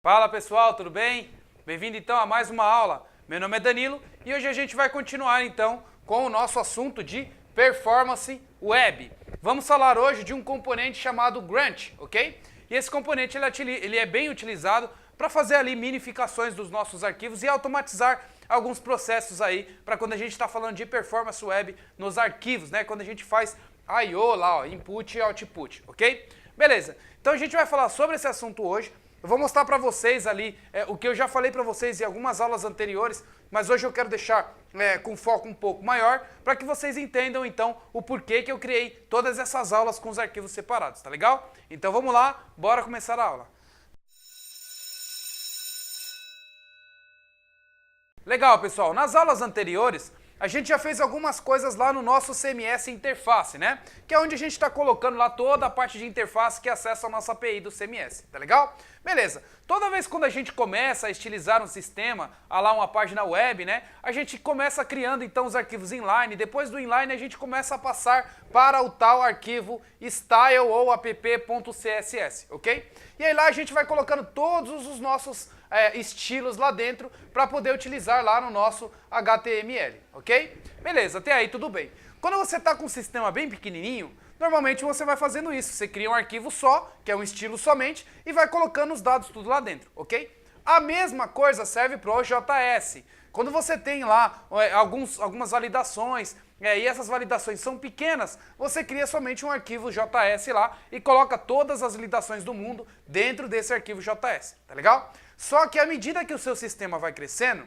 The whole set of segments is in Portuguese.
Fala pessoal, tudo bem? Bem-vindo então a mais uma aula. Meu nome é Danilo e hoje a gente vai continuar então com o nosso assunto de performance web. Vamos falar hoje de um componente chamado Grunt, ok? E esse componente ele é bem utilizado para fazer ali minificações dos nossos arquivos e automatizar alguns processos aí para quando a gente está falando de performance web nos arquivos, né? Quando a gente faz I/O lá, ó, input e output, ok? Beleza, então a gente vai falar sobre esse assunto hoje. Eu vou mostrar para vocês ali o que eu já falei para vocês em algumas aulas anteriores, mas hoje eu quero deixar com foco um pouco maior para que vocês entendam então o porquê que eu criei todas essas aulas com os arquivos separados, tá legal? Então vamos lá, bora começar a aula. Legal, pessoal, nas aulas anteriores a gente já fez algumas coisas lá no nosso CMS interface, né? Que é onde a gente está colocando lá toda a parte de interface que acessa a nossa API do CMS, tá legal? Beleza. Toda vez quando a gente começa a estilizar um sistema, lá uma página web, né? A gente começa criando então os arquivos inline, depois do inline a gente começa a passar para o tal arquivo style ou app.css, ok? E aí lá a gente vai colocando todos os nossos estilos lá dentro para poder utilizar lá no nosso HTML, ok? Beleza, até aí tudo bem. Quando você está com um sistema bem pequenininho, normalmente você vai fazendo isso, você cria um arquivo só, que é um estilo somente, e vai colocando os dados tudo lá dentro, ok? A mesma coisa serve para o JS. Quando você tem lá algumas validações, e essas validações são pequenas, você cria somente um arquivo JS lá e coloca todas as validações do mundo dentro desse arquivo JS, tá legal? Só que à medida que o seu sistema vai crescendo,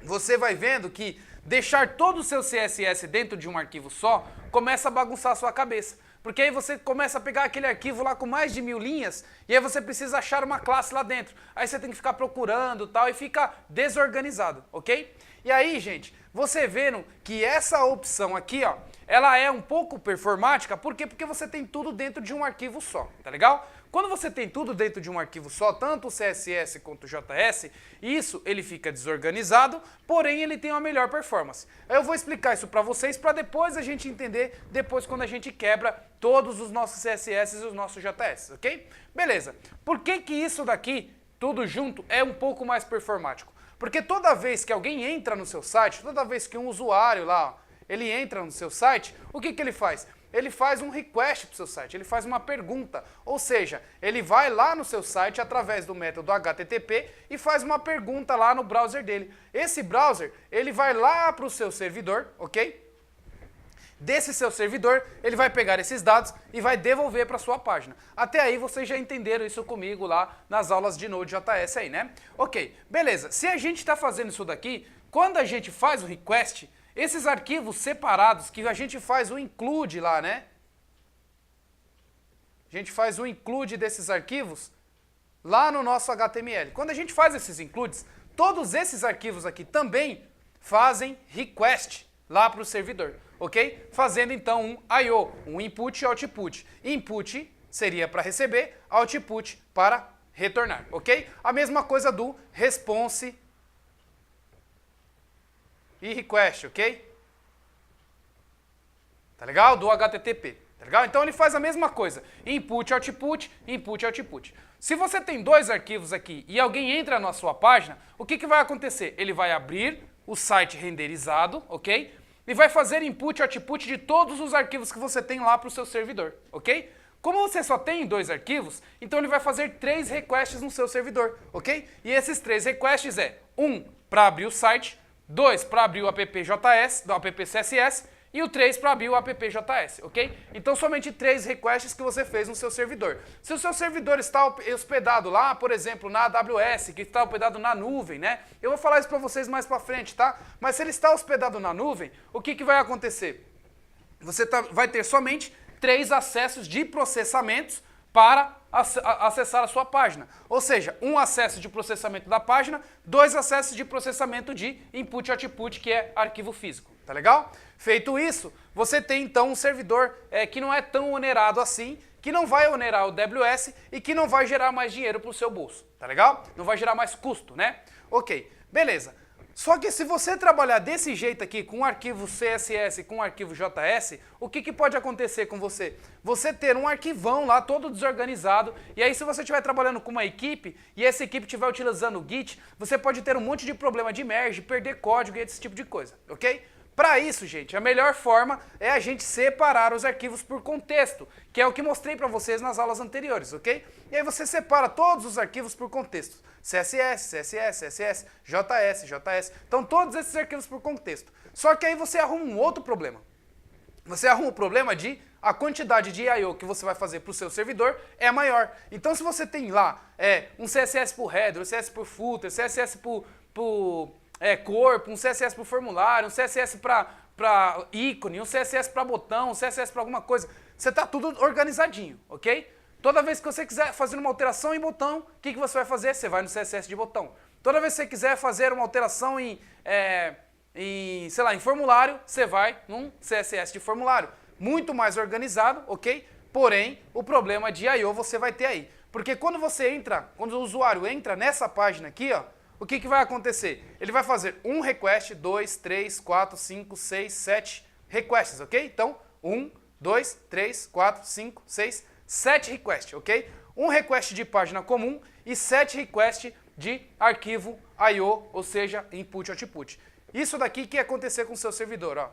você vai vendo que deixar todo o seu CSS dentro de um arquivo só começa a bagunçar a sua cabeça. Porque aí você começa a pegar aquele arquivo lá com mais de 1000 linhas e aí você precisa achar uma classe lá dentro. Aí você tem que ficar procurando tal e fica desorganizado, ok? E aí, gente, você vendo que essa opção aqui, ó, ela é um pouco performática, por quê? Porque você tem tudo dentro de um arquivo só, tá legal? Quando você tem tudo dentro de um arquivo só, tanto o CSS quanto o JS, isso ele fica desorganizado, porém ele tem uma melhor performance. Eu vou explicar isso para vocês, para depois a gente entender, depois quando a gente quebra todos os nossos CSS e os nossos JS, ok? Beleza. Por que que isso daqui, tudo junto, é um pouco mais performático? Porque toda vez que alguém entra no seu site, toda vez que um usuário lá, ele entra no seu site, o que que ele faz? Ele faz um request para o seu site, ele faz uma pergunta, ou seja, ele vai lá no seu site através do método HTTP e faz uma pergunta lá no browser dele. Esse browser, ele vai lá para o seu servidor, ok? Desse seu servidor, ele vai pegar esses dados e vai devolver para a sua página. Até aí vocês já entenderam isso comigo lá nas aulas de Node.js aí, né? Ok, beleza. Se a gente está fazendo isso daqui, quando a gente faz o request, esses arquivos separados que a gente faz o include lá, né? A gente faz o include desses arquivos lá no nosso HTML. Quando a gente faz esses includes, todos esses arquivos aqui também fazem request lá para o servidor, ok? Fazendo então um I/O, um input e output. Input seria para receber, output para retornar, ok? A mesma coisa do response e request, ok? Tá legal? Do HTTP, tá legal? Então ele faz a mesma coisa, input, output, input, output. Se você tem dois arquivos aqui e alguém entra na sua página, o que que vai acontecer? Ele vai abrir o site renderizado, ok? E vai fazer input e output de todos os arquivos que você tem lá para o seu servidor, ok? Como você só tem dois arquivos, então ele vai fazer 3 requests no seu servidor, ok? E esses 3 requests um para abrir o site, 2 para abrir o app.js, do app.css, e o 3 para abrir o app.js, ok? Então somente 3 requests que você fez no seu servidor. Se o seu servidor está hospedado lá, por exemplo, na AWS, que está hospedado na nuvem, né? Eu vou falar isso para vocês mais para frente, tá? Mas se ele está hospedado na nuvem, o que que vai acontecer? Você vai ter somente 3 acessos de processamentos para acessar a sua página. Ou seja, um acesso de processamento da página, 2 acessos de processamento de input e output, que é arquivo físico. Tá legal? Feito isso, você tem então um servidor que não é tão onerado assim, que não vai onerar o AWS e que não vai gerar mais dinheiro para o seu bolso. Tá legal? Não vai gerar mais custo, né? Ok, beleza. Só que se você trabalhar desse jeito aqui, com um arquivo CSS, com um arquivo JS, o que pode acontecer com você? Você ter um arquivão lá todo desorganizado, e aí se você estiver trabalhando com uma equipe, e essa equipe estiver utilizando o Git, você pode ter um monte de problema de merge, perder código e esse tipo de coisa, ok? Para isso, gente, a melhor forma é a gente separar os arquivos por contexto, que é o que mostrei para vocês nas aulas anteriores, ok? E aí você separa todos os arquivos por contexto. CSS, CSS, CSS, JS, JS. Então todos esses arquivos por contexto. Só que aí você arruma um outro problema. Você arruma o problema de a quantidade de I/O que você vai fazer para o seu servidor é maior. Então se você tem lá um CSS por header, um CSS por footer, CSS por corpo, um CSS para formulário, um CSS para ícone, um CSS para botão, um CSS para alguma coisa. Você está tudo organizadinho, ok? Toda vez que você quiser fazer uma alteração em botão, o que você vai fazer? Você vai no CSS de botão. Toda vez que você quiser fazer uma alteração em formulário, você vai num CSS de formulário. Muito mais organizado, ok? Porém, o problema de I/O você vai ter aí. Porque quando o usuário entra nessa página aqui, ó, o que vai acontecer? Ele vai fazer um request, 2, 3, 4, 5, 6, 7 requests, ok? Então, 1, 2, 3, 4, 5, 6, 7 requests, ok? Um request de página comum e 7 requests de arquivo I/O, ou seja, input output. Isso daqui que ia acontecer com o seu servidor, ó.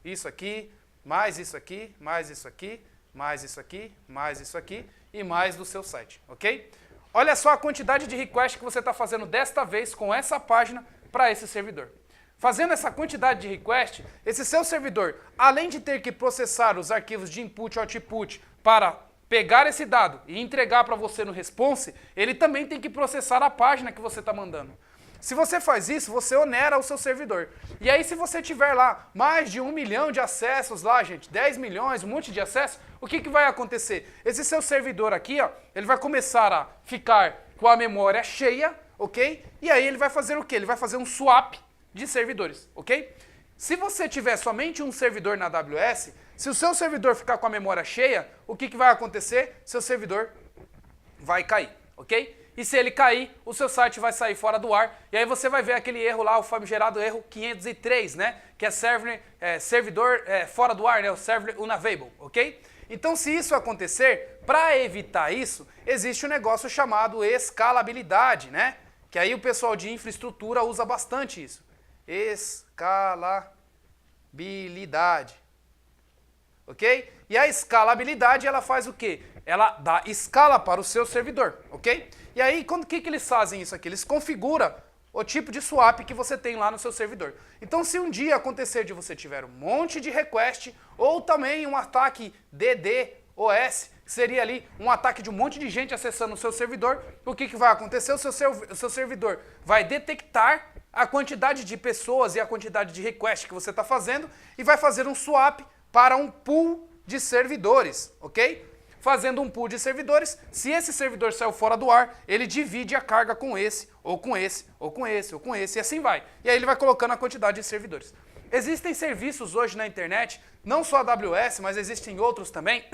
Isso aqui, mais isso aqui, mais isso aqui, mais isso aqui, mais isso aqui e mais do seu site, ok? Olha só a quantidade de request que você está fazendo desta vez com essa página para esse servidor. Fazendo essa quantidade de request, esse seu servidor, além de ter que processar os arquivos de input e output para pegar esse dado e entregar para você no response, ele também tem que processar a página que você está mandando. Se você faz isso, você onera o seu servidor. E aí se você tiver lá mais de 1 milhão de acessos lá, gente, 10 milhões, um monte de acessos, o que vai acontecer? Esse seu servidor aqui, ó, ele vai começar a ficar com a memória cheia, ok? E aí ele vai fazer o quê? Ele vai fazer um swap de servidores, ok? Se você tiver somente um servidor na AWS, se o seu servidor ficar com a memória cheia, o que vai acontecer? Seu servidor vai cair, ok? E se ele cair, o seu site vai sair fora do ar. E aí você vai ver aquele erro lá, o famigerado erro 503, né? Que é servidor fora do ar, né? O server unavailable, ok? Então se isso acontecer, para evitar isso, existe um negócio chamado escalabilidade, né? Que aí o pessoal de infraestrutura usa bastante isso. Escalabilidade. Ok? E a escalabilidade, ela faz o quê? Ela dá escala para o seu servidor, ok? E aí, o que eles fazem isso aqui? Eles configuram o tipo de swap que você tem lá no seu servidor. Então, se um dia acontecer de você tiver um monte de request, ou também um ataque DDoS, que seria ali um ataque de um monte de gente acessando o seu servidor, o que vai acontecer? O seu servidor vai detectar a quantidade de pessoas e a quantidade de requests que você está fazendo e vai fazer um swap para um pool de servidores, ok? Fazendo um pool de servidores, se esse servidor saiu fora do ar, ele divide a carga com esse, ou com esse, ou com esse, ou com esse, e assim vai. E aí ele vai colocando a quantidade de servidores. Existem serviços hoje na internet, não só a AWS, mas existem outros também,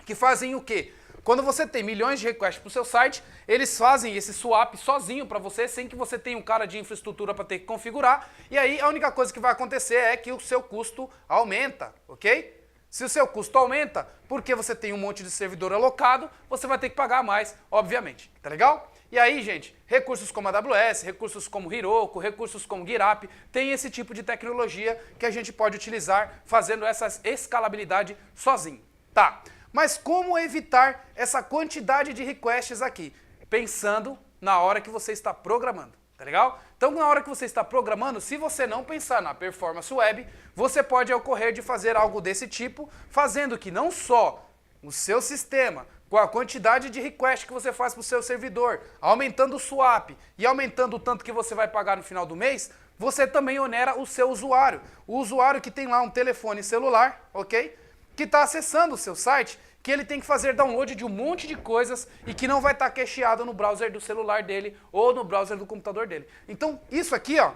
que fazem o quê? Quando você tem milhões de requests para o seu site, eles fazem esse swap sozinho para você, sem que você tenha um cara de infraestrutura para ter que configurar, e aí a única coisa que vai acontecer é que o seu custo aumenta, ok? Se o seu custo aumenta, porque você tem um monte de servidor alocado, você vai ter que pagar mais, obviamente, tá legal? E aí, gente, recursos como a AWS, recursos como Heroku, recursos como GitHub, tem esse tipo de tecnologia que a gente pode utilizar fazendo essa escalabilidade sozinho, tá? Mas como evitar essa quantidade de requests aqui? Pensando na hora que você está programando, tá legal? Então, na hora que você está programando, se você não pensar na performance web, você pode ocorrer de fazer algo desse tipo, fazendo que não só o seu sistema, com a quantidade de request que você faz para o seu servidor, aumentando o swap e aumentando o tanto que você vai pagar no final do mês, você também onera o seu usuário. O usuário que tem lá um telefone celular, ok? Que está acessando o seu site, que ele tem que fazer download de um monte de coisas e que não vai estar cacheado no browser do celular dele ou no browser do computador dele. Então, isso aqui, ó,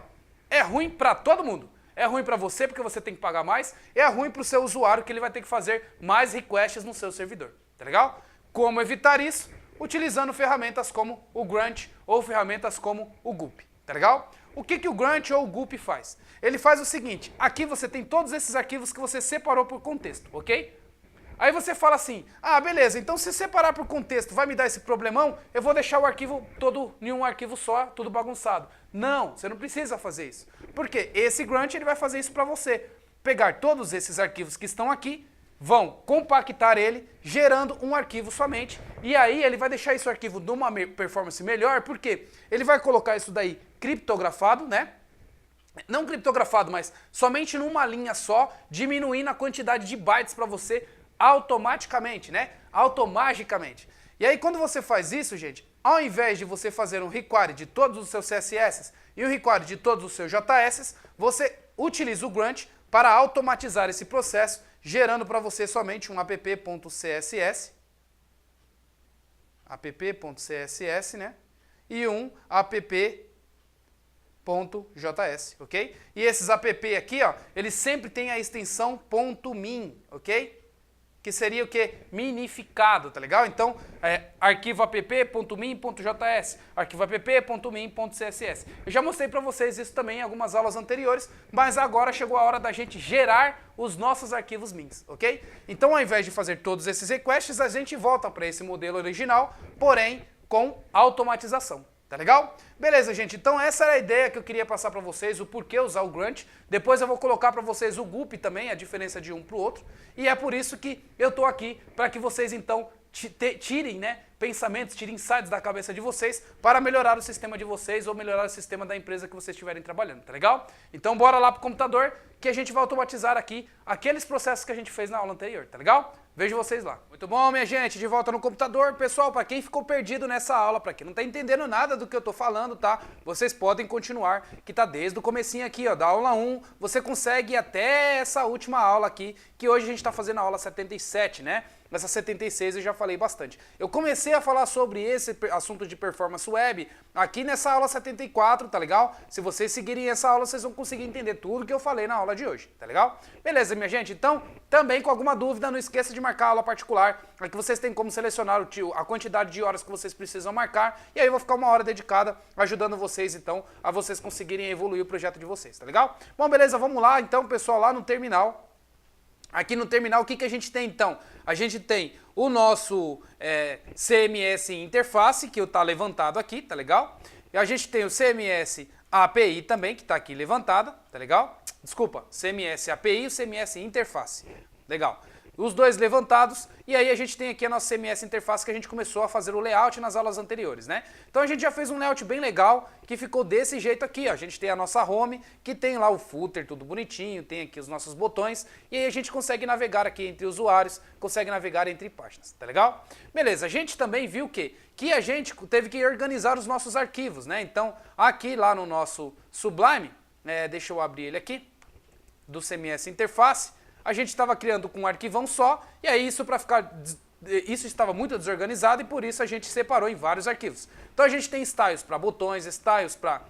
é ruim para todo mundo. É ruim para você porque você tem que pagar mais, é ruim para o seu usuário que ele vai ter que fazer mais requests no seu servidor, tá legal? Como evitar isso? Utilizando ferramentas como o Grunt ou ferramentas como o Gulp. tá legal? O que o Grunt ou o Guppy faz? Ele faz o seguinte, aqui você tem todos esses arquivos que você separou por contexto, ok? Aí você fala assim, ah, beleza, então se separar por contexto vai me dar esse problemão, eu vou deixar o arquivo todo em um arquivo só, tudo bagunçado. Não, você não precisa fazer isso. Porque esse Grunt ele vai fazer isso para você. Pegar todos esses arquivos que estão aqui, vão compactar ele, gerando um arquivo somente, e aí ele vai deixar esse arquivo numa performance melhor, porque ele vai colocar isso daí criptografado, né? Não criptografado, mas somente numa linha só, diminuindo a quantidade de bytes para você automaticamente, né? Automagicamente. E aí quando você faz isso, gente, ao invés de você fazer um require de todos os seus CSS e um require de todos os seus JS, você utiliza o Grunt para automatizar esse processo, gerando para você somente um app.css, né? E um app.js, ok? E esses app aqui, ó, eles sempre têm a extensão .min, ok? Que seria o que? Minificado, tá legal? Então, arquivo app.min.js, arquivo app.min.css. Eu já mostrei para vocês isso também em algumas aulas anteriores, mas agora chegou a hora da gente gerar os nossos arquivos mins, ok? Então, ao invés de fazer todos esses requests, a gente volta para esse modelo original, porém com automatização. Tá legal? Beleza, gente. Então essa era a ideia que eu queria passar para vocês, o porquê usar o Grunt. Depois eu vou colocar para vocês o Guppy também, a diferença de um para o outro. E é por isso que eu tô aqui, para que vocês então tirem, né, pensamentos, tirem insights da cabeça de vocês para melhorar o sistema de vocês ou melhorar o sistema da empresa que vocês estiverem trabalhando, tá legal? Então bora lá pro computador que a gente vai automatizar aqui aqueles processos que a gente fez na aula anterior, tá legal? Vejo vocês lá. Muito bom, minha gente, de volta no computador. Pessoal, para quem ficou perdido nessa aula, para quem não tá entendendo nada do que eu tô falando, tá? Vocês podem continuar, que tá desde o comecinho aqui, ó, da aula 1, você consegue ir até essa última aula aqui, que hoje a gente tá fazendo a aula 77, né? Nessa 76 eu já falei bastante. Eu comecei a falar sobre esse assunto de performance web aqui nessa aula 74, tá legal? Se vocês seguirem essa aula, vocês vão conseguir entender tudo que eu falei na aula de hoje, tá legal? Beleza, minha gente? Então, também com alguma dúvida, não esqueça de marcar a aula particular, aqui vocês têm como selecionar a quantidade de horas que vocês precisam marcar, e aí eu vou ficar uma hora dedicada ajudando vocês, então, a vocês conseguirem evoluir o projeto de vocês, tá legal? Bom, beleza, vamos lá, então, pessoal, lá no terminal. Aqui no terminal, o que a gente tem então? A gente tem o nosso CMS interface, que está levantado aqui, tá legal? E a gente tem o CMS API também, que está aqui levantada, tá legal? Desculpa, CMS API e o CMS interface. Legal. Os dois levantados, e aí a gente tem aqui a nossa CMS interface que a gente começou a fazer o layout nas aulas anteriores, né? Então a gente já fez um layout bem legal, que ficou desse jeito aqui, ó. A gente tem a nossa home, que tem lá o footer, tudo bonitinho, tem aqui os nossos botões, e aí a gente consegue navegar aqui entre usuários, consegue navegar entre páginas, tá legal? Beleza, a gente também viu que a gente teve que organizar os nossos arquivos, né? Então, aqui lá no nosso Sublime, deixa eu abrir ele aqui, do CMS interface, a gente estava criando com um arquivão só, e aí isso estava muito desorganizado e por isso a gente separou em vários arquivos. Então a gente tem styles para botões, styles para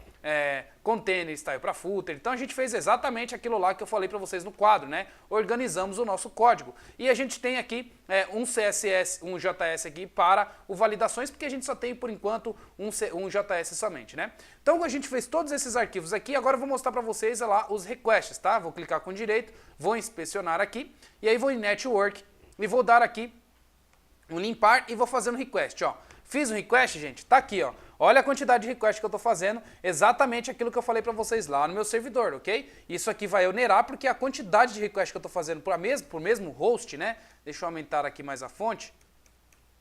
container, style para footer. Então a gente fez exatamente aquilo lá que eu falei para vocês no quadro, né? Organizamos o nosso código. E a gente tem aqui um CSS, um JS aqui para o validações, porque a gente só tem por enquanto um JS somente, né? Então a gente fez todos esses arquivos aqui, agora eu vou mostrar para vocês lá os requests, tá? Vou clicar com direito, vou inspecionar aqui, e aí vou em Network e vou dar aqui um limpar e vou fazer um request, ó. Fiz um request, gente, tá aqui, ó. Olha a quantidade de request que eu estou fazendo, exatamente aquilo que eu falei para vocês lá no meu servidor, ok? Isso aqui vai onerar porque a quantidade de request que eu estou fazendo por mesmo host, né? Deixa eu aumentar aqui mais a fonte,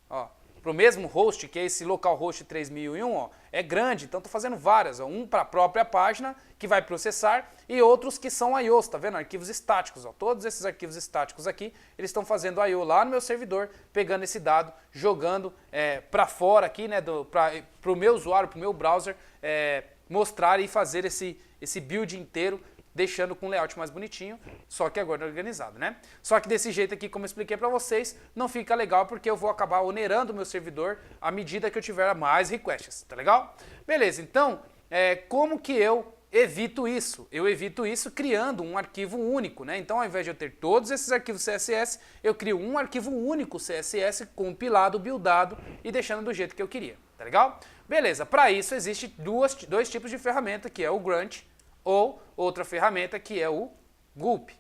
ó. Para o mesmo host, que é esse localhost 3001, ó, é grande, então estou fazendo várias, ó, um para a própria página que vai processar e outros que são IOs, tá vendo? Arquivos estáticos, ó, todos esses arquivos estáticos aqui, eles estão fazendo IO lá no meu servidor, pegando esse dado, jogando para fora aqui, né, para o meu usuário, para o meu browser, mostrar e fazer esse build inteiro, deixando com um layout mais bonitinho, só que agora organizado, né? Só que desse jeito aqui, como eu expliquei para vocês, não fica legal porque eu vou acabar onerando o meu servidor à medida que eu tiver mais requests, tá legal? Beleza, então, como que eu evito isso? Eu evito isso criando um arquivo único, né? Então, ao invés de eu ter todos esses arquivos CSS, eu crio um arquivo único CSS compilado, buildado e deixando do jeito que eu queria, tá legal? Beleza, para isso existe dois tipos de ferramenta, que é o Grunt ou outra ferramenta que é o Gulp.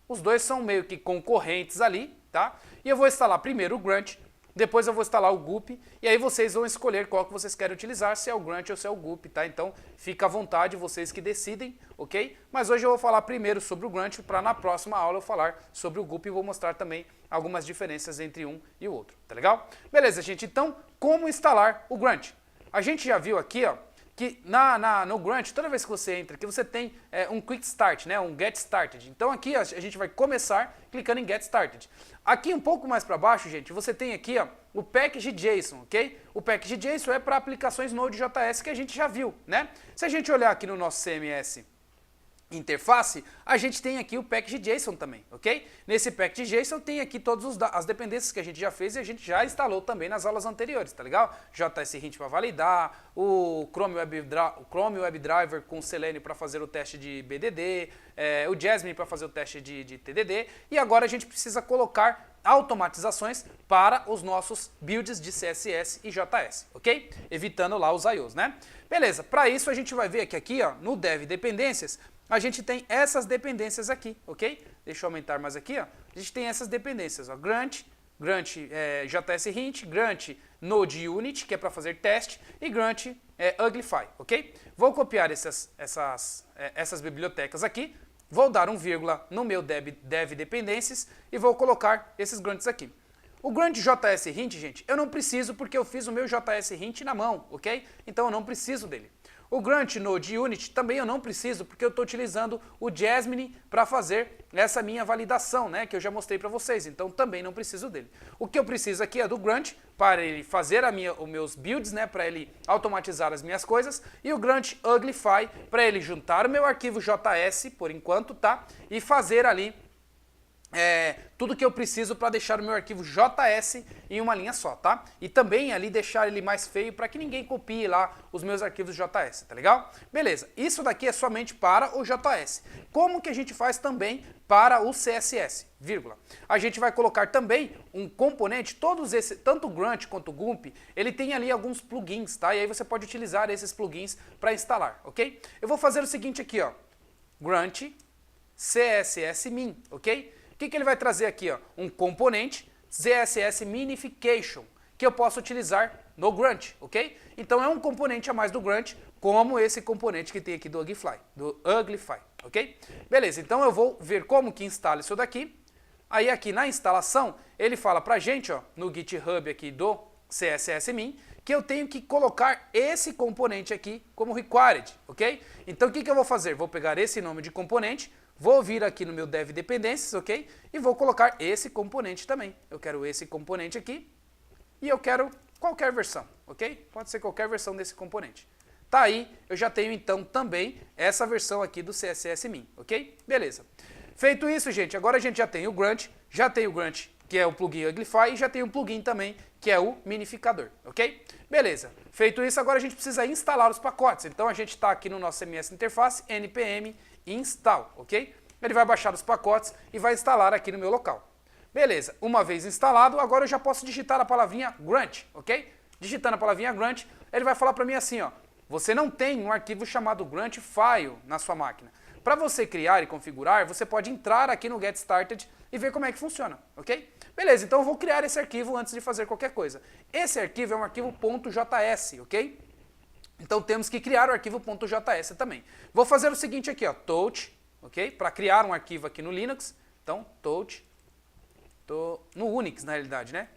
Os dois são meio que concorrentes ali, tá? E eu vou instalar primeiro o Grunt, depois eu vou instalar o Gulp, e aí vocês vão escolher qual que vocês querem utilizar, se é o Grunt ou se é o Gulp, tá? Então fica à vontade, vocês que decidem, ok? Mas hoje eu vou falar primeiro sobre o Grunt, para na próxima aula eu falar sobre o Gulp e vou mostrar também algumas diferenças entre um e o outro, tá legal? Beleza, gente, então como instalar o Grunt? A gente já viu aqui, ó, que no Grunt, toda vez que você entra aqui, você tem um Quick Start, né, um Get Started. Então aqui a gente vai começar clicando em Get Started. Aqui um pouco mais para baixo, gente, você tem aqui ó, o Package.json, ok? O Package.json é para aplicações Node.js que a gente já viu, né? Se a gente olhar aqui no nosso CMS interface, a gente tem aqui o Package.json também, ok? Nesse Package.json tem aqui todas as dependências que a gente já fez e a gente já instalou também nas aulas anteriores, tá legal? JS-Hint para validar, o Chrome Web Driver com Selenium para fazer o teste de BDD, o Jasmine para fazer o teste de TDD, e agora a gente precisa colocar automatizações para os nossos builds de CSS e JS, ok? Evitando lá os IOs, né? Beleza, para isso a gente vai ver que aqui ó, no Dev Dependências, a gente tem essas dependências aqui, ok? Deixa eu aumentar mais aqui, ó. A gente tem essas dependências, ó. Grunt JS-Hint, Grunt Node Unit, que é para fazer teste, e Grunt Uglify, ok? Vou copiar essas bibliotecas aqui, vou dar um vírgula no meu Dev Dependências e vou colocar esses grunts aqui. O Grunt JS-Hint, gente, eu não preciso porque eu fiz o meu JS-Hint na mão, ok? Então eu não preciso dele. O Grunt Node Unit também eu não preciso porque eu estou utilizando o Jasmine para fazer essa minha validação, né, que eu já mostrei para vocês, então também não preciso dele. O que eu preciso aqui é do Grunt para ele fazer os meus builds, né, para ele automatizar as minhas coisas, e o Grunt Uglify para ele juntar o meu arquivo JS, por enquanto, tá, e fazer ali tudo que eu preciso para deixar o meu arquivo JS em uma linha só, tá? E também ali deixar ele mais feio para que ninguém copie lá os meus arquivos JS, tá legal? Beleza, isso daqui é somente para o JS. Como que a gente faz também para o CSS, vírgula? A gente vai colocar também um componente, tanto o Grunt quanto o Gulp, ele tem ali alguns plugins, tá? E aí você pode utilizar esses plugins para instalar, ok? Eu vou fazer o seguinte aqui, ó, Grunt CSS Min, ok? O que ele vai trazer aqui? Ó? Um componente CSS Minification, que eu posso utilizar no Grunt, ok? Então é um componente a mais do Grunt, como esse componente que tem aqui do Uglify, ok? Beleza, então eu vou ver como que instala isso daqui. Aí aqui na instalação, ele fala pra gente, ó, no GitHub aqui do CSS Min, que eu tenho que colocar esse componente aqui como required, ok? Então o que eu vou fazer? Vou pegar esse nome de componente, vou vir aqui no meu Dev Dependências, ok? E vou colocar esse componente também. Eu quero esse componente aqui e eu quero qualquer versão, ok? Pode ser qualquer versão desse componente. Tá aí, eu já tenho então também essa versão aqui do CSS Min, ok? Beleza. Feito isso, gente, agora a gente já tem o Grunt, que é o plugin Uglify, e já tem um plugin também, que é o minificador, ok? Beleza. Feito isso, agora a gente precisa instalar os pacotes. Então a gente está aqui no nosso CMS Interface, npm install, ok? Ele vai baixar os pacotes e vai instalar aqui no meu local. Beleza, uma vez instalado, agora eu já posso digitar a palavrinha Grunt, ok? Digitando a palavrinha Grunt, ele vai falar para mim assim, ó, você não tem um arquivo chamado Grunt File na sua máquina. Para você criar e configurar, você pode entrar aqui no Get Started e ver como é que funciona, ok? Beleza, então eu vou criar esse arquivo antes de fazer qualquer coisa. Esse arquivo é um arquivo .js, ok? Então temos que criar o arquivo .js também. Vou fazer o seguinte aqui, ó, touch, ok? Para criar um arquivo aqui no Linux, então touch, no Unix na realidade, né?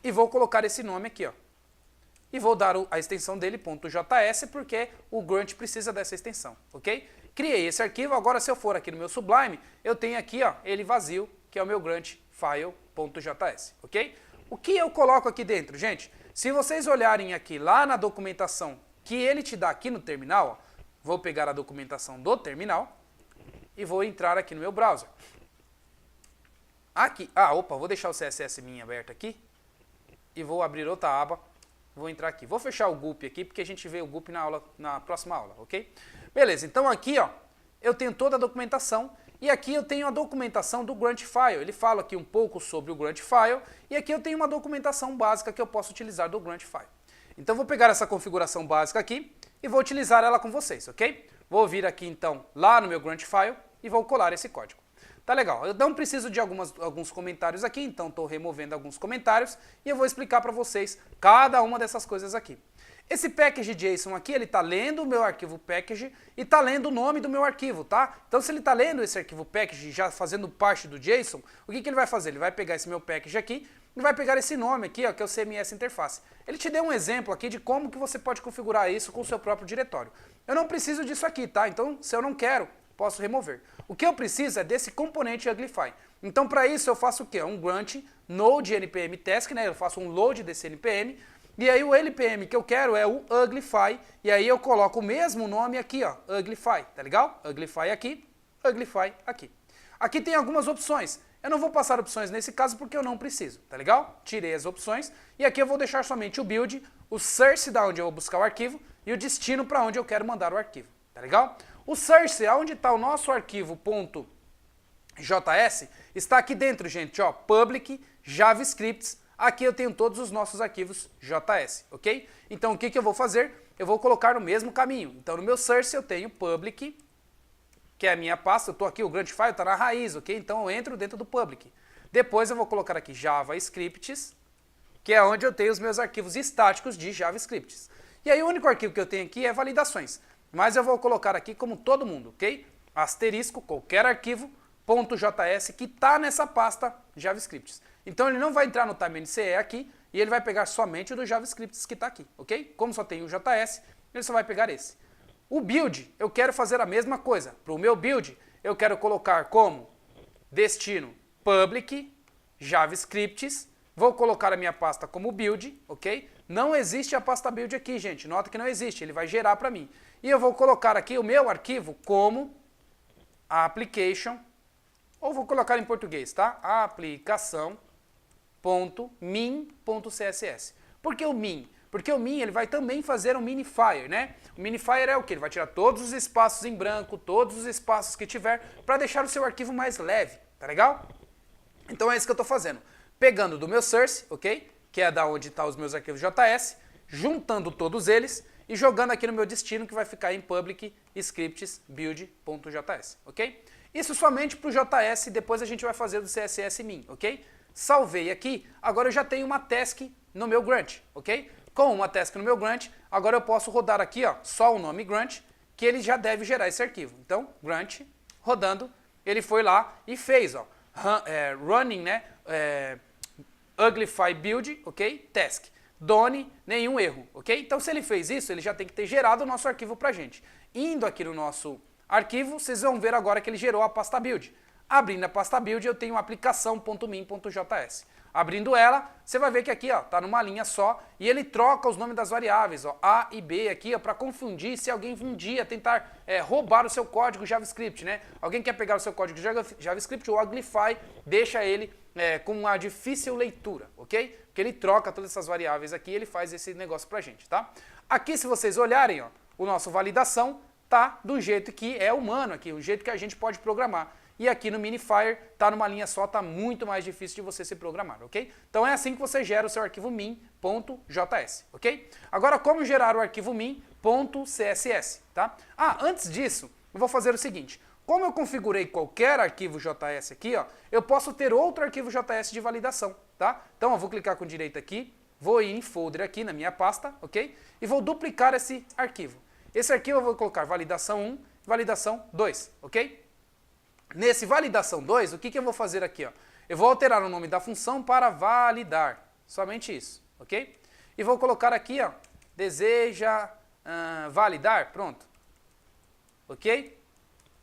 E vou colocar esse nome aqui, ó. E vou dar a extensão dele .js porque o Grunt precisa dessa extensão, ok? Criei esse arquivo, agora se eu for aqui no meu Sublime, eu tenho aqui, ó, ele vazio, que é o meu Grunt file.js, ok? O que eu coloco aqui dentro, gente? Se vocês olharem aqui lá na documentação que ele te dá aqui no terminal, ó, vou pegar a documentação do terminal e vou entrar aqui no meu browser. Aqui, vou deixar o CSS Min aberto aqui e vou abrir outra aba, vou entrar aqui. Vou fechar o Gulp aqui porque a gente vê o Gulp na próxima aula, ok? Beleza, então aqui, ó, eu tenho toda a documentação e aqui eu tenho a documentação do Grunt File. Ele fala aqui um pouco sobre o Grunt File e aqui eu tenho uma documentação básica que eu posso utilizar do Grunt File. Então vou pegar essa configuração básica aqui e vou utilizar ela com vocês, ok? Vou vir aqui então lá no meu Grunt File e vou colar esse código. Tá legal, eu não preciso de alguns comentários aqui, então estou removendo alguns comentários e eu vou explicar para vocês cada uma dessas coisas aqui. Esse package JSON aqui, ele está lendo o meu arquivo package e está lendo o nome do meu arquivo, tá? Então se ele está lendo esse arquivo package já fazendo parte do JSON, o que ele vai fazer? Ele vai pegar esse meu package aqui e vai pegar esse nome aqui, ó, que é o CMS Interface. Ele te deu um exemplo aqui de como que você pode configurar isso com o seu próprio diretório. Eu não preciso disso aqui, tá? Então se eu não quero, posso remover. O que eu preciso é desse componente Uglify. Então para isso eu faço o quê? Um grunt node npm task, né? Eu faço um load desse npm. E aí o LPM que eu quero é o Uglify, e aí eu coloco o mesmo nome aqui, ó, Uglify, tá legal? Uglify aqui, Uglify aqui. Aqui tem algumas opções. Eu não vou passar opções nesse caso porque eu não preciso, tá legal? Tirei as opções, e aqui eu vou deixar somente o build, o source da onde eu vou buscar o arquivo, e o destino para onde eu quero mandar o arquivo, tá legal? O source, onde está o nosso arquivo .js, está aqui dentro, gente, ó, public, javascripts. Aqui eu tenho todos os nossos arquivos JS, ok? Então o que eu vou fazer? Eu vou colocar no mesmo caminho. Então no meu source eu tenho public, que é a minha pasta, eu estou aqui, o Grunt File está na raiz, ok? Então eu entro dentro do public. Depois eu vou colocar aqui JavaScripts, que é onde eu tenho os meus arquivos estáticos de JavaScripts. E aí o único arquivo que eu tenho aqui é validações. Mas eu vou colocar aqui como todo mundo, ok? Asterisco, qualquer arquivo, .js que está nessa pasta JavaScripts. Então ele não vai entrar no TimeNCE aqui e ele vai pegar somente o do JavaScript que está aqui, ok? Como só tem o JS, ele só vai pegar esse. O build, eu quero fazer a mesma coisa. Para o meu build, eu quero colocar como destino public, JavaScripts, vou colocar a minha pasta como build, ok? Não existe a pasta build aqui, gente, nota que não existe, ele vai gerar para mim. E eu vou colocar aqui o meu arquivo como application, ou vou colocar em português, tá? Aplicação.min.css. Por que o min? Porque o min ele vai também fazer um minifier, né? O minifier é o que? Ele vai tirar todos os espaços em branco, todos os espaços que tiver, para deixar o seu arquivo mais leve, tá legal? Então é isso que eu estou fazendo. Pegando do meu source, ok? Que é da onde estão os meus arquivos JS, juntando todos eles e jogando aqui no meu destino, que vai ficar em public scripts build.js, ok? Isso somente para o JS, depois a gente vai fazer do CSS min, ok? Salvei aqui, agora eu já tenho uma task no meu Grunt, ok? Com uma task no meu Grunt, agora eu posso rodar aqui, ó, só o nome Grunt, que ele já deve gerar esse arquivo. Então, Grunt, rodando, ele foi lá e fez, ó, running, né, Uglify build, ok? Task. Done, nenhum erro, ok? Então, se ele fez isso, ele já tem que ter gerado o nosso arquivo pra gente. Indo aqui no nosso arquivo, vocês vão ver agora que ele gerou a pasta build. Abrindo a pasta build, eu tenho aplicação.min.js. Abrindo ela, você vai ver que aqui, ó, tá numa linha só e ele troca os nomes das variáveis, ó, A e B aqui, ó, para confundir se alguém um dia tentar roubar o seu código JavaScript, né? Alguém quer pegar o seu código JavaScript, o Uglify deixa ele com uma difícil leitura, ok? Porque ele troca todas essas variáveis aqui e ele faz esse negócio pra gente, tá? Aqui, se vocês olharem, ó, o nosso validação tá do jeito que é humano aqui, o jeito que a gente pode programar. E aqui no minifier tá numa linha só, tá muito mais difícil de você se programar, ok? Então é assim que você gera o seu arquivo min.js, ok? Agora, como gerar o arquivo min.css, tá? Antes disso, eu vou fazer o seguinte. Como eu configurei qualquer arquivo JS aqui, ó, eu posso ter outro arquivo JS de validação, tá? Então eu vou clicar com direita aqui, vou ir em folder aqui na minha pasta, ok? E vou duplicar esse arquivo. Esse arquivo eu vou colocar validação 1, validação 2, ok? Nesse validação 2, o que eu vou fazer aqui? Ó? Eu vou alterar o nome da função para validar, somente isso, ok? E vou colocar aqui, ó, deseja validar, pronto, ok?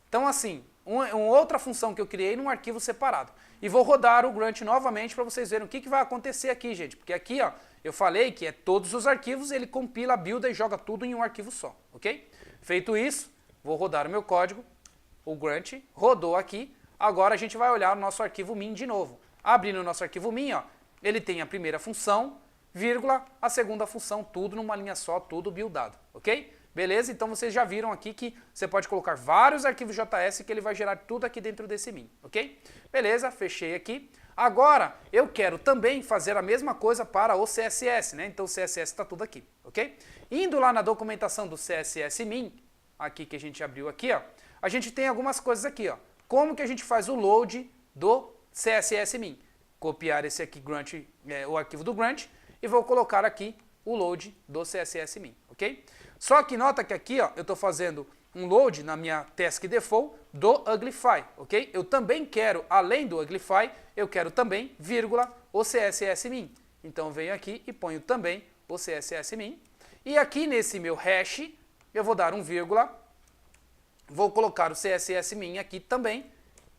Então assim, uma outra função que eu criei num arquivo separado. E vou rodar o Grunt novamente para vocês verem o que vai acontecer aqui, gente. Porque aqui, ó, eu falei que é todos os arquivos, ele compila, builda e joga tudo em um arquivo só, ok? Feito isso, vou rodar o meu código. O Grunt rodou aqui, agora a gente vai olhar o nosso arquivo min de novo. Abrindo o nosso arquivo min, ó, ele tem a primeira função, vírgula, a segunda função, tudo numa linha só, tudo buildado, ok? Beleza? Então vocês já viram aqui que você pode colocar vários arquivos JS que ele vai gerar tudo aqui dentro desse min, ok? Beleza, fechei aqui. Agora, eu quero também fazer a mesma coisa para o CSS, né? Então o CSS está tudo aqui, ok? Indo lá na documentação do CSS Min, aqui que a gente abriu aqui, ó, a gente tem algumas coisas aqui, ó. Como que a gente faz o load do CSS Min? Copiar esse aqui, Grunt, o arquivo do Grunt, e vou colocar aqui o load do CSS Min, ok? Só que nota que aqui, ó, eu estou fazendo um load na minha task default do Uglify, ok? Eu também quero, além do Uglify, eu quero também, vírgula, o CSS Min. Então eu venho aqui e ponho também o CSS Min. E aqui nesse meu hash, eu vou dar um vírgula, vou colocar o CSS Min aqui também,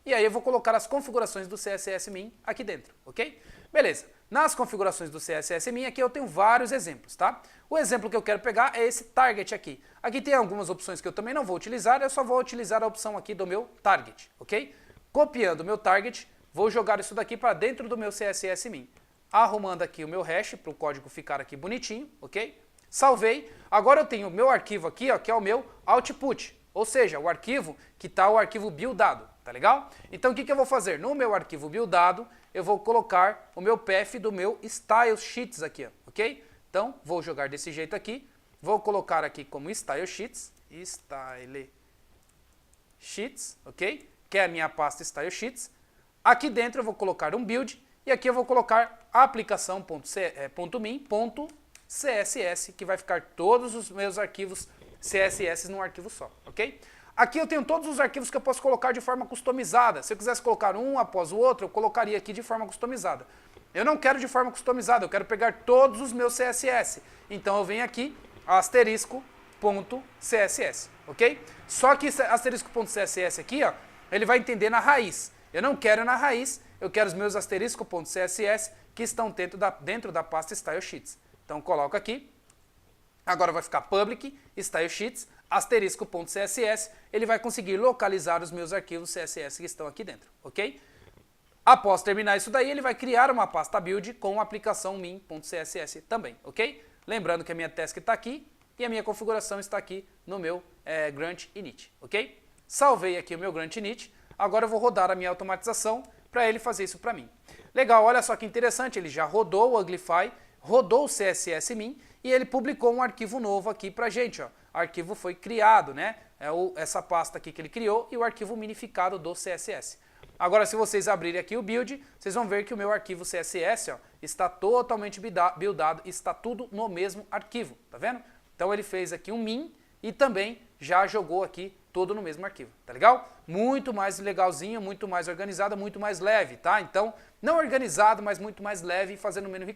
e aí eu vou colocar as configurações do CSS Min aqui dentro, ok? Beleza. Nas configurações do CSS Min, aqui eu tenho vários exemplos, tá? O exemplo que eu quero pegar é esse target aqui. Aqui tem algumas opções que eu também não vou utilizar, eu só vou utilizar a opção aqui do meu target, ok? Copiando o meu target, vou jogar isso daqui para dentro do meu CSS Min. Arrumando aqui o meu hash para o código ficar aqui bonitinho, ok? Salvei. Agora eu tenho o meu arquivo aqui, ó, que é o meu output, ou seja, o arquivo que está o arquivo buildado, tá legal? Então o que eu vou fazer? No meu arquivo buildado, eu vou colocar o meu path do meu style sheets aqui, ó, ok? Então, vou jogar desse jeito aqui, vou colocar aqui como style sheets, ok? Que é a minha pasta style sheets. Aqui dentro eu vou colocar um build, e aqui eu vou colocar aplicação.min.css, que vai ficar todos os meus arquivos CSS num arquivo só, ok? Aqui eu tenho todos os arquivos que eu posso colocar de forma customizada. Se eu quisesse colocar um após o outro, eu colocaria aqui de forma customizada. Eu não quero de forma customizada, eu quero pegar todos os meus CSS. Então eu venho aqui, asterisco.css, ok? Só que asterisco.css aqui, ó, ele vai entender na raiz. Eu não quero na raiz, eu quero os meus asterisco.css que estão dentro da pasta Style Sheets. Então coloco aqui. Agora vai ficar public, style sheets, asterisco.css, ele vai conseguir localizar os meus arquivos CSS que estão aqui dentro, ok? Após terminar isso daí, ele vai criar uma pasta build com a aplicação min.css também, ok? Lembrando que a minha task está aqui e a minha configuração está aqui no meu Grunt init, ok? Salvei aqui o meu Grunt init, agora eu vou rodar a minha automatização para ele fazer isso para mim. Legal, olha só que interessante, ele já rodou o Uglify, rodou o CSS Min e ele publicou um arquivo novo aqui pra gente, ó. O arquivo foi criado, né? Essa pasta aqui que ele criou e o arquivo minificado do CSS. Agora, se vocês abrirem aqui o build, vocês vão ver que o meu arquivo CSS, ó, está totalmente buildado, está tudo no mesmo arquivo, tá vendo? Então ele fez aqui um min e também já jogou aqui tudo no mesmo arquivo, tá legal? Muito mais legalzinho, muito mais organizado, muito mais leve, tá? Então, não organizado, mas muito mais leve e fazendo menos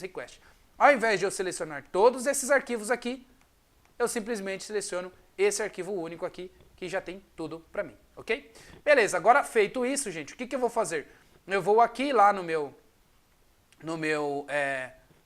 request. Ao invés de eu selecionar todos esses arquivos aqui, eu simplesmente seleciono esse arquivo único aqui, que já tem tudo para mim, ok? Beleza, agora feito isso, gente, o que eu vou fazer? Eu vou aqui lá no meu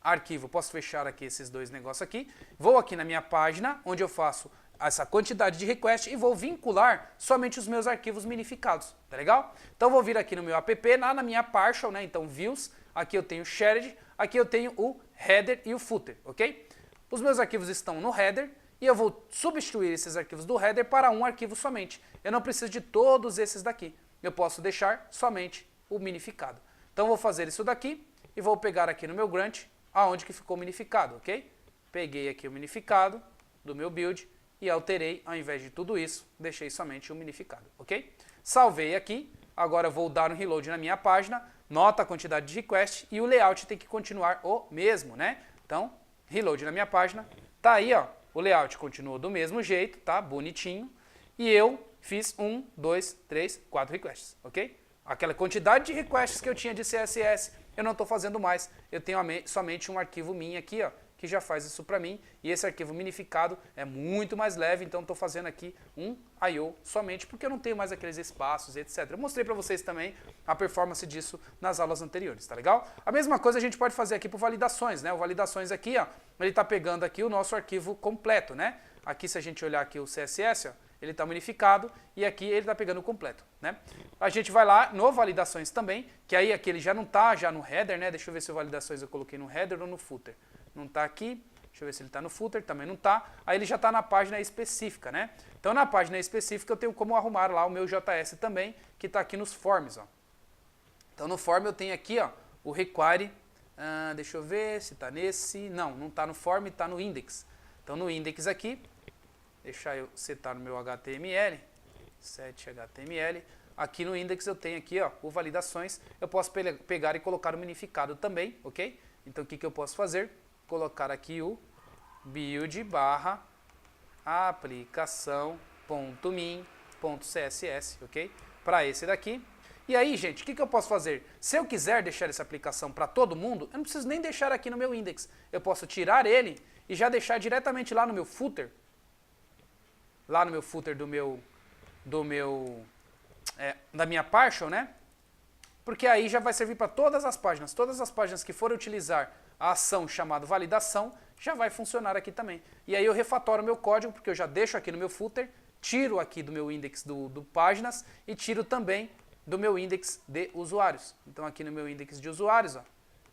arquivo, posso fechar aqui esses dois negócios aqui, vou aqui na minha página, onde eu faço essa quantidade de request e vou vincular somente os meus arquivos minificados, tá legal? Então vou vir aqui no meu app, lá na minha partial, né? Então views, aqui eu tenho shared, aqui eu tenho o header e o footer, ok? Os meus arquivos estão no header e eu vou substituir esses arquivos do header para um arquivo somente. Eu não preciso de todos esses daqui, eu posso deixar somente o minificado. Então vou fazer isso daqui e vou pegar aqui no meu Grunt, aonde que ficou minificado, ok? Peguei aqui o minificado do meu build e alterei, ao invés de tudo isso, deixei somente o minificado, ok? Salvei aqui, agora vou dar um reload na minha página, nota a quantidade de request e o layout tem que continuar o mesmo, né? Então, reload na minha página, tá aí, ó, o layout continua do mesmo jeito, tá? Bonitinho, e eu fiz 1, 2, 3, 4 requests, ok? Aquela quantidade de requests que eu tinha de CSS, eu não estou fazendo mais, eu tenho somente um arquivo min aqui, ó, que já faz isso para mim, e esse arquivo minificado é muito mais leve, então estou fazendo aqui um I/O somente porque eu não tenho mais aqueles espaços, etc. Eu mostrei para vocês também a performance disso nas aulas anteriores, tá legal? A mesma coisa a gente pode fazer aqui por validações, né? O validações aqui, ó, ele está pegando aqui o nosso arquivo completo, né? Aqui se a gente olhar aqui o CSS, ó, ele está minificado e aqui ele está pegando o completo, né? A gente vai lá no validações também, que aí aqui ele já não está já no header, né? Deixa eu ver se o validações eu coloquei no header ou no footer. Não está aqui, deixa eu ver se ele está no footer, também não está. Aí ele já está na página específica, né? Então na página específica eu tenho como arrumar lá o meu JS também, que está aqui nos forms, ó. Então no form eu tenho aqui, ó, o require, deixa eu ver se está nesse, não está no form, está no index. Então no index aqui, deixar eu setar no meu HTML, set HTML, aqui no index eu tenho aqui, ó, o validações, eu posso pegar e colocar o minificado também, ok? Então o que eu posso fazer? Colocar aqui o build barra aplicação.min.css, ok? Para esse daqui. E aí, gente, o que eu posso fazer? Se eu quiser deixar essa aplicação para todo mundo, eu não preciso nem deixar aqui no meu index. Eu posso tirar ele e já deixar diretamente lá no meu footer. Lá no meu footer da minha partial, né? Porque aí já vai servir para todas as páginas. Todas as páginas que forem utilizar a ação chamada validação, já vai funcionar aqui também. E aí eu refatoro o meu código, porque eu já deixo aqui no meu footer, tiro aqui do meu index do páginas e tiro também do meu index de usuários. Então aqui no meu index de usuários, ó,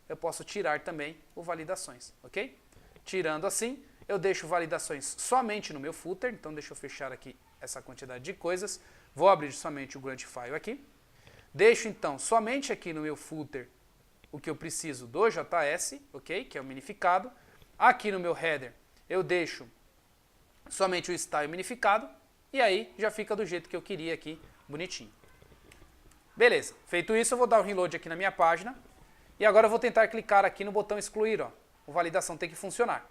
eu posso tirar também o validações, ok? Tirando assim, eu deixo validações somente no meu footer, então deixa eu fechar aqui essa quantidade de coisas. Vou abrir somente o Grunt File aqui. Deixo então somente aqui no meu footer o que eu preciso do JS, ok? Que é o minificado. Aqui no meu header eu deixo somente o style minificado e aí já fica do jeito que eu queria aqui, bonitinho. Beleza, feito isso eu vou dar um reload aqui na minha página e agora eu vou tentar clicar aqui no botão excluir, ó. O validação tem que funcionar.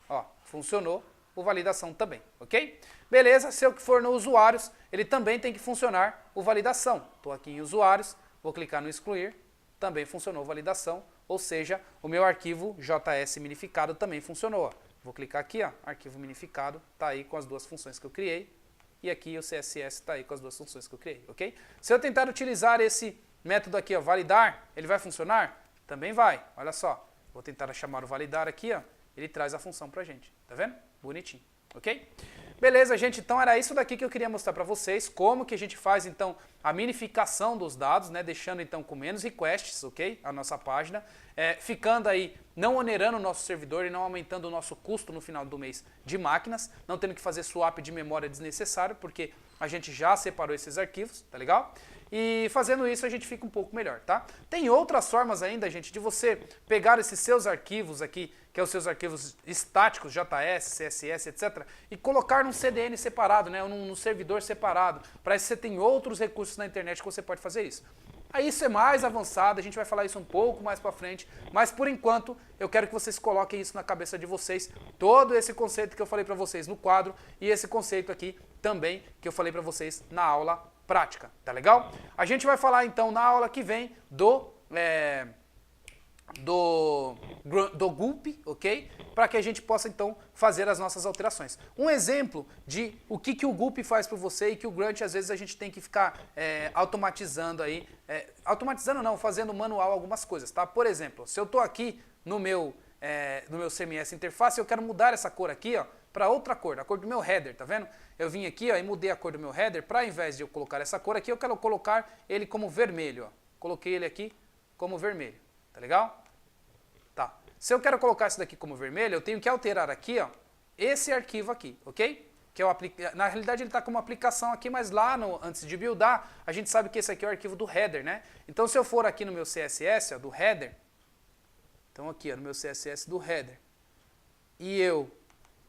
Ó, funcionou, o validação também, ok? Beleza, se eu for no usuários, ele também tem que funcionar o validação. Estou aqui em usuários, vou clicar no excluir, também funcionou validação, ou seja, o meu arquivo JS minificado também funcionou. Ó. Vou clicar aqui, ó, arquivo minificado, está aí com as duas funções que eu criei, e aqui o CSS está aí com as duas funções que eu criei, ok? Se eu tentar utilizar esse método aqui, ó, validar, ele vai funcionar? Também vai, olha só. Vou tentar chamar o validar aqui, ó, ele traz a função pra gente, tá vendo? Bonitinho, ok? Beleza, gente, então era isso daqui que eu queria mostrar para vocês, como que a gente faz, então, a minificação dos dados, né, deixando, então, com menos requests, ok, a nossa página, ficando aí, não onerando o nosso servidor e não aumentando o nosso custo no final do mês de máquinas, não tendo que fazer swap de memória desnecessário, porque a gente já separou esses arquivos, tá legal? E fazendo isso a gente fica um pouco melhor, tá? Tem outras formas ainda, gente, de você pegar esses seus arquivos aqui, que é os seus arquivos estáticos, JS, CSS, etc., e colocar num CDN separado, né, num servidor separado. Para isso você tem outros recursos na internet que você pode fazer isso. Aí isso é mais avançado, a gente vai falar isso um pouco mais para frente, mas por enquanto eu quero que vocês coloquem isso na cabeça de vocês, todo esse conceito que eu falei para vocês no quadro e esse conceito aqui também que eu falei para vocês na aula prática, tá legal? A gente vai falar então na aula que vem do gulp, ok? Para que a gente possa então fazer as nossas alterações. Um exemplo de o que o gulp faz para você e que o grunt às vezes a gente tem que ficar automatizando aí, automatizando não, fazendo manual algumas coisas, tá? Por exemplo, se eu estou aqui no meu CMS interface, eu quero mudar essa cor aqui, ó, para outra cor, a cor do meu header, tá vendo? Eu vim aqui, ó, e mudei a cor do meu header, para ao invés de eu colocar essa cor aqui, eu quero colocar ele como vermelho, ó. Coloquei ele aqui como vermelho, tá legal? Tá. Se eu quero colocar isso daqui como vermelho, eu tenho que alterar aqui, ó, esse arquivo aqui, ok? Que é na realidade ele está como aplicação aqui, mas lá antes de buildar, a gente sabe que esse aqui é o arquivo do header, né? Então se eu for aqui no meu CSS, ó, do header, então aqui, ó, no meu CSS do header, e eu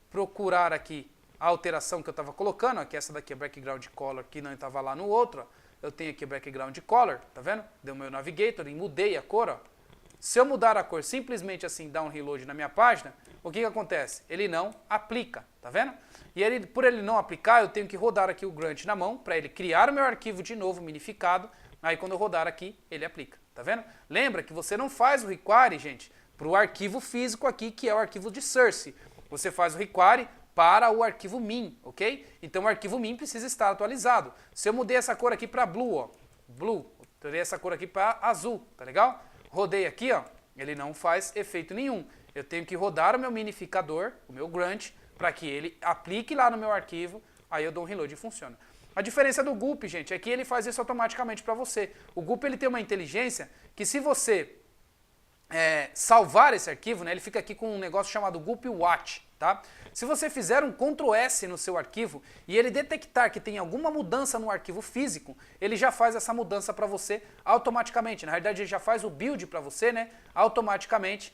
procurar aqui a alteração que eu estava colocando, ó, que essa daqui é background color, que não estava lá no outro, ó, eu tenho aqui background color, tá vendo? Deu meu navigator e mudei a cor, ó. Se eu mudar a cor simplesmente assim, dar um reload na minha página, o que acontece? Ele não aplica, tá vendo? E por ele não aplicar, eu tenho que rodar aqui o grunt na mão, para ele criar o meu arquivo de novo, minificado, aí quando eu rodar aqui, ele aplica, tá vendo? Lembra que você não faz o require, gente, para o arquivo físico aqui, que é o arquivo de source. Você faz o require para o arquivo min, ok? Então o arquivo min precisa estar atualizado. Se eu mudei essa cor aqui para blue, ó, blue, terei essa cor aqui para azul, tá legal? Rodei aqui, ó, ele não faz efeito nenhum. Eu tenho que rodar o meu minificador, o meu grunt, para que ele aplique lá no meu arquivo, aí eu dou um reload e funciona. A diferença do gulp, gente, é que ele faz isso automaticamente para você. O gulp ele tem uma inteligência que se você salvar esse arquivo, né, ele fica aqui com um negócio chamado Gulp Watch, tá? Se você fizer um Ctrl S no seu arquivo e ele detectar que tem alguma mudança no arquivo físico, ele já faz essa mudança para você automaticamente. Na verdade, ele já faz o build para você, né, automaticamente,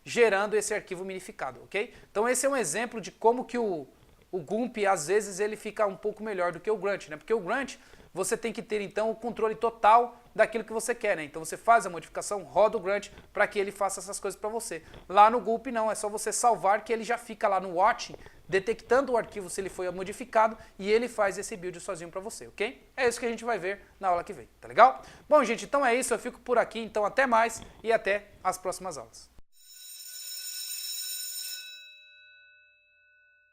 gerando esse arquivo minificado, ok? Então esse é um exemplo de como que o Gump, às vezes, ele fica um pouco melhor do que o Grunt, né? Porque o Grunt, você tem que ter, então, o controle total daquilo que você quer, né? Então você faz a modificação, roda o Grunt para que ele faça essas coisas para você. Lá no Gulp não, é só você salvar que ele já fica lá no Watching, detectando o arquivo se ele foi modificado e ele faz esse build sozinho para você, ok? É isso que a gente vai ver na aula que vem, tá legal? Bom, gente, então é isso, eu fico por aqui, então até mais e até as próximas aulas.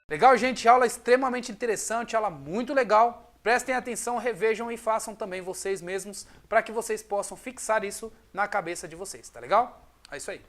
Legal, gente? Aula extremamente interessante, aula muito legal. Prestem atenção, revejam e façam também vocês mesmos para que vocês possam fixar isso na cabeça de vocês, tá legal? É isso aí.